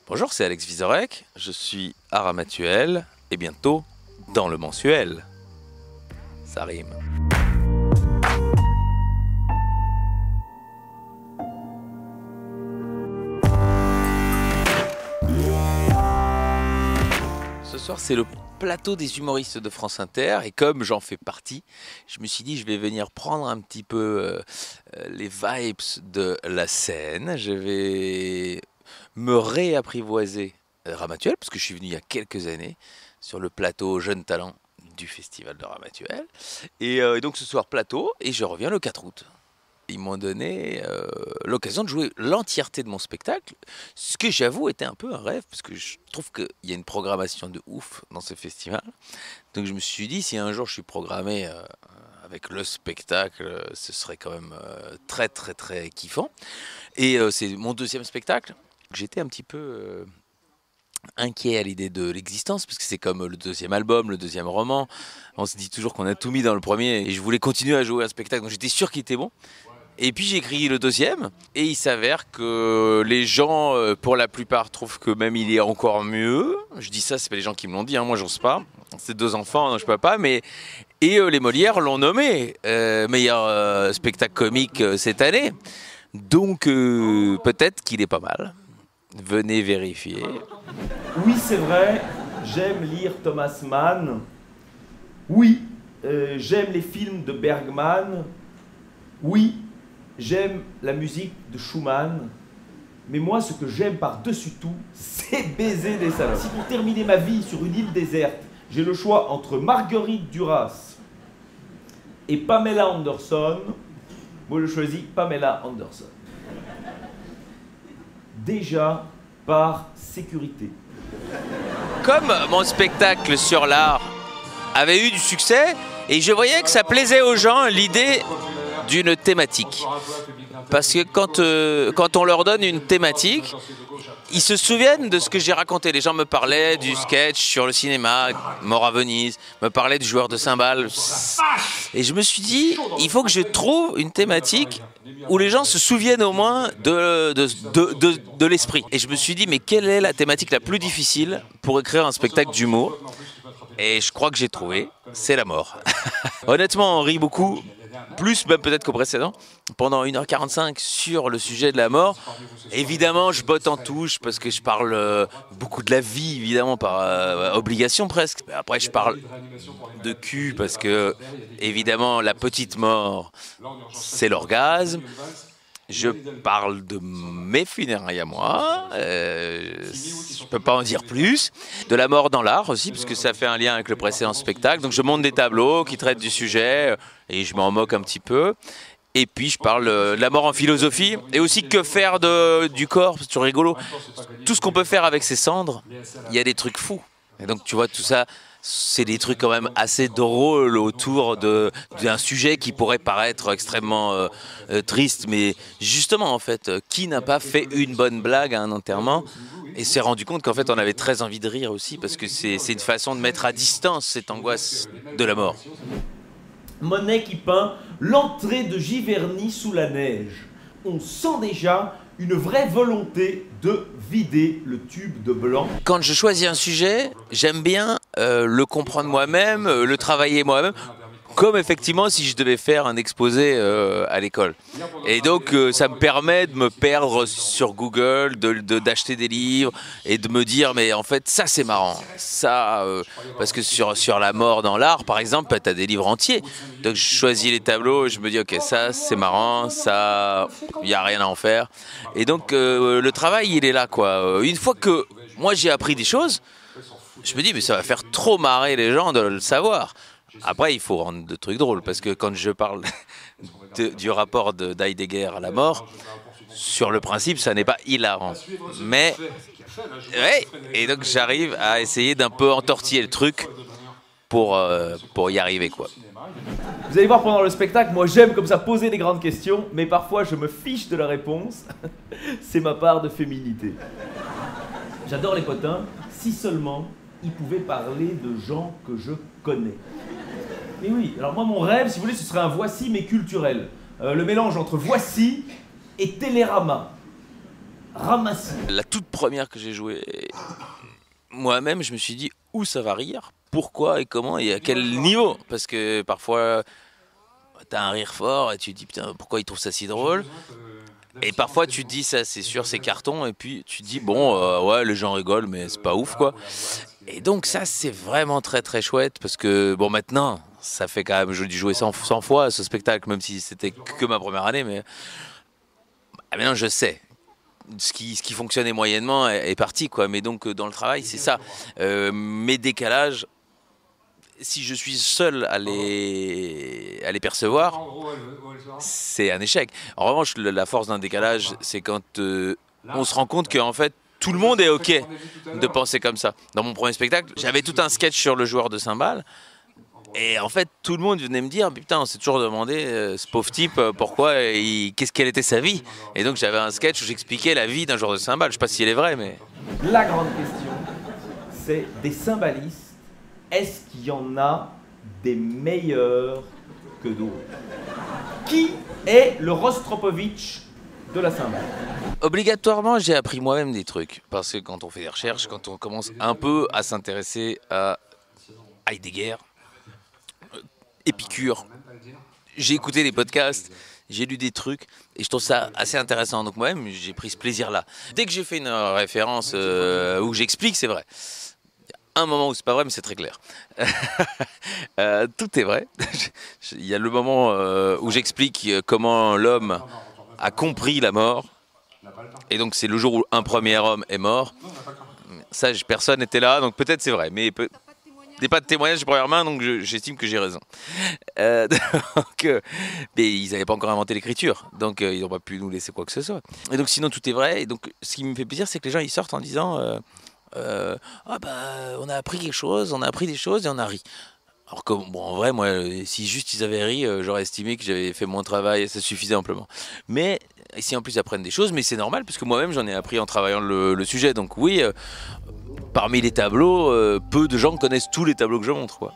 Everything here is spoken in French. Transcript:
Bonjour, c'est Alex Vizorek, je suis à Ramatuelle et bientôt dans le mensuel. Ça rime. Ce soir, c'est le plateau des humoristes de France Inter et comme j'en fais partie, je me suis dit je vais venir prendre un petit peu les vibes de la scène. Je vais me réapprivoiser Ramatuelle parce que je suis venu il y a quelques années sur le plateau Jeunes Talents du Festival de Ramatuelle. Et donc ce soir plateau et je reviens le 4 août. Ils m'ont donné l'occasion de jouer l'entièreté de mon spectacle, ce que j'avoue était un peu un rêve, parce que je trouve qu'il y a une programmation de ouf dans ce festival. Donc je me suis dit, si un jour je suis programmé avec le spectacle, ce serait quand même très très très kiffant. Et c'est mon deuxième spectacle. J'étais un petit peu inquiet à l'idée de l'existence, parce que c'est comme le deuxième album, le deuxième roman. On se dit toujours qu'on a tout mis dans le premier, et je voulais continuer à jouer un spectacle, donc j'étais sûr qu'il était bon. Et puis j'ai écrit le deuxième, et il s'avère que les gens, pour la plupart, trouvent que même il est encore mieux. Je dis ça, c'est pas les gens qui me l'ont dit, hein, moi j'ose pas. C'est deux enfants, donc je peux pas, mais... Et les Molières l'ont nommé meilleur spectacle comique cette année. Donc peut-être qu'il est pas mal. Venez vérifier. Oui, c'est vrai, j'aime lire Thomas Mann. Oui, j'aime les films de Bergman. Oui, j'aime la musique de Schumann. Mais moi, ce que j'aime par-dessus tout, c'est baiser des salopes. Si pour terminer ma vie sur une île déserte, j'ai le choix entre Marguerite Duras et Pamela Anderson, moi je choisis Pamela Anderson. Déjà, par sécurité. Comme mon spectacle sur l'art avait eu du succès, et je voyais que ça plaisait aux gens l'idée d'une thématique. Parce que quand on leur donne une thématique, ils se souviennent de ce que j'ai raconté. Les gens me parlaient du sketch sur le cinéma, Mort à Venise, me parlaient du joueur de cymbales. Et je me suis dit, il faut que je trouve une thématique où les gens se souviennent au moins de l'esprit. Et je me suis dit, mais quelle est la thématique la plus difficile pour écrire un spectacle d'humour ? Et je crois que j'ai trouvé, c'est la mort. Honnêtement, on rit beaucoup, plus même peut-être qu'au précédent, pendant 1h45 sur le sujet de la mort. Évidemment, je botte en touche parce que je parle beaucoup de la vie, évidemment, par obligation presque. Après, je parle de cul parce que, évidemment, la petite mort, c'est l'orgasme. Je parle de mes funérailles à moi, je peux pas en dire plus. De la mort dans l'art aussi, parce que ça fait un lien avec le précédent spectacle. Donc je monte des tableaux qui traitent du sujet et je m'en moque un petit peu. Et puis je parle de la mort en philosophie et aussi que faire du corps, c'est toujours rigolo. Tout ce qu'on peut faire avec ses cendres, il y a des trucs fous. Et donc tu vois tout ça, c'est des trucs quand même assez drôles autour d'un sujet qui pourrait paraître extrêmement triste. Mais justement en fait, qui n'a pas fait une bonne blague à un enterrement et s'est rendu compte qu'en fait on avait très envie de rire aussi parce que c'est une façon de mettre à distance cette angoisse de la mort. Monet qui peint l'entrée de Giverny sous la neige. On sent déjà une vraie volonté de vider le tube de blanc. Quand je choisis un sujet, j'aime bien le comprendre moi-même, le travailler moi-même, comme effectivement si je devais faire un exposé à l'école. Et donc ça me permet de me perdre sur Google, d'acheter des livres et de me dire mais en fait ça c'est marrant. Ça, parce que sur la mort dans l'art par exemple, tu as des livres entiers. Donc je choisis les tableaux et je me dis ok ça c'est marrant, ça il n'y a rien à en faire. Et donc le travail il est là quoi. Une fois que moi j'ai appris des choses, je me dis mais ça va faire trop marrer les gens de le savoir. Après, il faut rendre des trucs drôles, parce que quand je parle du rapport d'Heidegger à la mort, sur le principe, ça n'est pas hilarant. Mais, ouais, et donc j'arrive à essayer d'un peu entortiller le truc pour y arriver, quoi. Vous allez voir pendant le spectacle, moi j'aime comme ça poser des grandes questions, mais parfois je me fiche de la réponse. C'est ma part de féminité. J'adore les potins, si seulement ils pouvaient parler de gens que je connais. Mais oui, alors moi mon rêve, si vous voulez, ce serait un Voici mais culturel. Le mélange entre Voici et Télérama. ramassis. La toute première que j'ai jouée, moi-même, je me suis dit où ça va rire, pourquoi et comment et à quel niveau. Parce que parfois, t'as un rire fort et tu te dis putain, pourquoi ils trouvent ça si drôle. Et parfois, tu te dis ça, c'est sûr, c'est carton. Et puis, tu te dis bon, ouais, les gens rigolent, mais c'est pas ouf, quoi. Et donc, ça, c'est vraiment très, très chouette. Parce que, bon, maintenant, ça fait quand même, je dû jouer 100 fois ce spectacle, même si c'était que ma première année. Mais maintenant, je sais. Ce qui fonctionnait moyennement est parti, quoi. Mais donc, dans le travail, c'est ça. Mes décalages, si je suis seul à les percevoir, c'est un échec. En revanche, la force d'un décalage, c'est quand on se rend compte qu'en fait, tout le monde est OK de penser comme ça. Dans mon premier spectacle, j'avais tout un sketch sur le joueur de cymbales. Et en fait, tout le monde venait me dire, putain, on s'est toujours demandé, ce pauvre type, pourquoi, quelle était sa vie. Et donc j'avais un sketch où j'expliquais la vie d'un joueur de cymbales. Je sais pas si elle est vraie, mais... La grande question, c'est des cymbalistes, est-ce qu'il y en a des meilleurs que d'autres? Qui est le Rostropovitch de la cymbale? Obligatoirement, j'ai appris moi-même des trucs. Parce que quand on fait des recherches, quand on commence un peu à s'intéresser à Heidegger, Épicure, j'ai écouté des podcasts, j'ai lu des trucs et je trouve ça assez intéressant. Donc moi-même, j'ai pris ce plaisir-là. Dès que j'ai fait une référence où j'explique, c'est vrai. Il y a un moment où c'est pas vrai, mais c'est très clair. Tout est vrai. Il y a le moment où j'explique comment l'homme a compris la mort. Et donc c'est le jour où un premier homme est mort. Ça, personne n'était là, donc peut-être c'est vrai. Mais n'est pas de témoignage de première main, donc j'estime que j'ai raison. Mais ils n'avaient pas encore inventé l'écriture, donc ils n'ont pas pu nous laisser quoi que ce soit. Et donc sinon tout est vrai. Et donc ce qui me fait plaisir, c'est que les gens ils sortent en disant ah bah on a appris quelque chose, on a appris des choses et on a ri. Alors que bon, en vrai, moi, si juste ils avaient ri, j'aurais estimé que j'avais fait mon travail et ça suffisait amplement. Mais si en plus ils apprennent des choses, mais c'est normal parce que moi-même j'en ai appris en travaillant le sujet. Donc oui. Parmi les tableaux, peu de gens connaissent tous les tableaux que je montre, quoi.